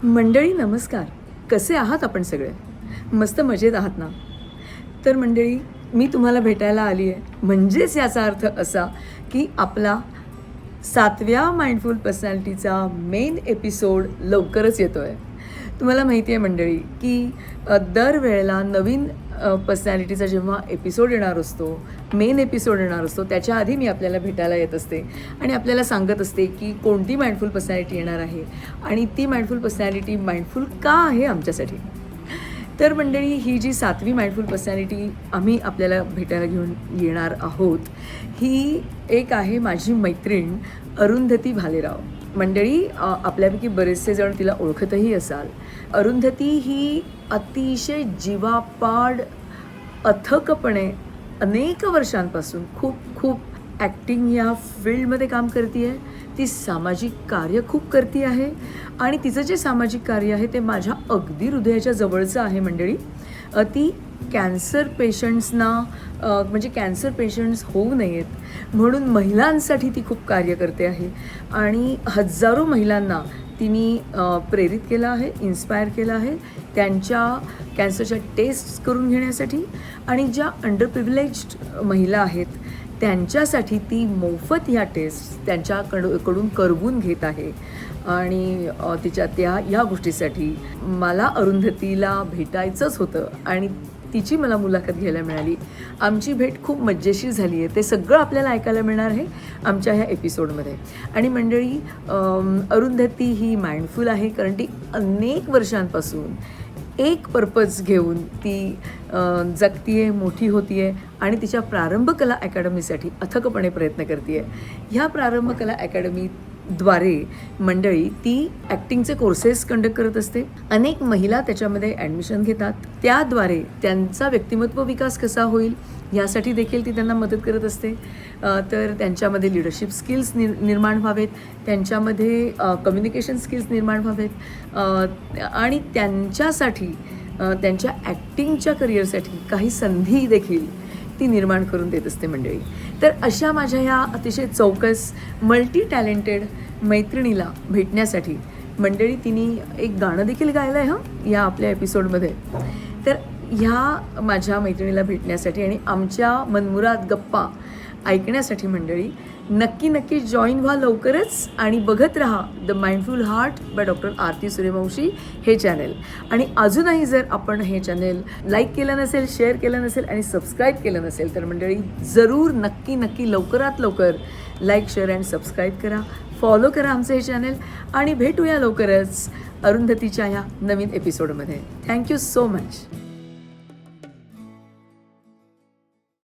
मंडळी नमस्कार. कसे आहात आपण सगळे? मस्त मजेत आहात ना? तर मंडळी, मी तुम्हाला भेटायला आली आहे म्हणजेच याचा अर्थ असा की आपला 7व्या माइंडफुल पर्सनॅलिटीचा मेन एपिसोड लवकरच येतो आहे. तुम्हाला माहिती आहे मंडळी की दरवेळेला नवीन पर्सनॅलिटीचा जेव्हा एपिसोड येणार असतो, मेन एपिसोड येणार असतो, त्याच्या आधी मी आपल्याला भेटायला येत असते आणि आपल्याला सांगत असते की कोणती माइंडफुल पर्सनॅलिटी येणार आहे आणि ती माइंडफुल पर्सनॅलिटी माइंडफुल का आहे आमच्यासाठी. तर मंडळी, ही जी 7वी माइंडफुल पर्सनॅलिटी आम्ही आपल्याला भेटायला घेऊन येणार आहोत, ही एक आहे माझी मैत्रीण अरुंधती भालेराव. मंडळी, आपल्यापैकी बरेचसे जण तिला ओळखतही असाल. अरुंधती ही अतिशय जीवापाड अथकपणे अनेक वर्षांपासून खूप ॲक्टिंग या फील्डमध्ये काम करते आहे. ती सामाजिक कार्य खूप करते आहे आणि तिचं जे सामाजिक कार्य आहे ते माझ्या अगदी हृदयाच्या जवळचं आहे मंडळी. ती कॅन्सर पेशंट्सना म्हणजे कॅन्सर पेशंट्स होऊ नयेत म्हणून महिलांसाठी ती खूप कार्य करते आहे आणि हजारो महिलांना तिने प्रेरित केलं आहे, इन्स्पायर केलं आहे त्यांच्या कॅन्सरच्या टेस्ट करून घेण्यासाठी. आणि ज्या अंडर प्रिव्हिलेज्ड महिला आहेत त्यांच्यासाठी ती मोफत ह्या टेस्ट त्यांच्याकडून करवून घेत आहे. आणि तिच्या या गोष्टीसाठी मला अरुंधतीला भेटायचंच होतं आणि तिची मला मुलाखत घ्यायला मिळाली. आमची भेट खूप मजेशीर झाली आहे. ते सगळं आपल्याला ऐकायला मिळणार आहे आमच्या ह्या एपिसोडमध्ये. आणि मंडळी, अरुंधती ही माइंडफुल आहे कारण ती अनेक वर्षांपासून एक पर्पज घेऊन ती जगती आहे, मोठी होती आहे आणि तिच्या प्रारंभ कला अकॅडमीसाठी अथकपणे प्रयत्न करते आहे. ह्या प्रारंभ कला अकॅडमीद्वारे मंडळी ती ॲक्टिंगचे कोर्सेस कंडक्ट करत असते. अनेक महिला त्याच्यामध्ये ॲडमिशन घेतात. त्याद्वारे त्यांचा व्यक्तिमत्व विकास कसा होईल यासाठी देखील ती त्यांना मदत करत असते. तर त्यांच्यामध्ये लिडरशिप स्किल्स निर्माण व्हावेत, त्यांच्यामध्ये कम्युनिकेशन स्किल्स निर्माण व्हावेत आणि त्यांच्यासाठी त्यांच्या ॲक्टिंगच्या करिअरसाठी काही संधी देखील ती निर्माण करून देत असते मंडळी. तर अशा माझ्या ह्या अतिशय चौकस मल्टी टॅलेंटेड मैत्रिणीला भेटण्यासाठी मंडळी तिने एक गाणं देखील गायलं आहे या आपल्या एपिसोडमध्ये. तर ह्या माझ्या मैत्रिणीला भेटण्यासाठी आणि आमच्या मनमुराद गप्पा ऐकण्यासाठी मंडळी नक्की जॉईन व्हा लवकरच आणि बघत राहा the mindful heart by doctor Aarti Suryavanshi हे चॅनल. आणि अजूनही जर आपण हे चॅनल लाईक केलं नसेल, शेअर केलं नसेल आणि सबस्क्राईब केलं नसेल तर मंडळी जरूर नक्की लवकरात लवकर लाईक, शेअर अँड सबस्क्राईब करा, फॉलो करा आमचं हे चॅनल आणि भेटूया लवकरच अरुंधतीच्या ह्या नवीन एपिसोडमध्ये. Thank you so much.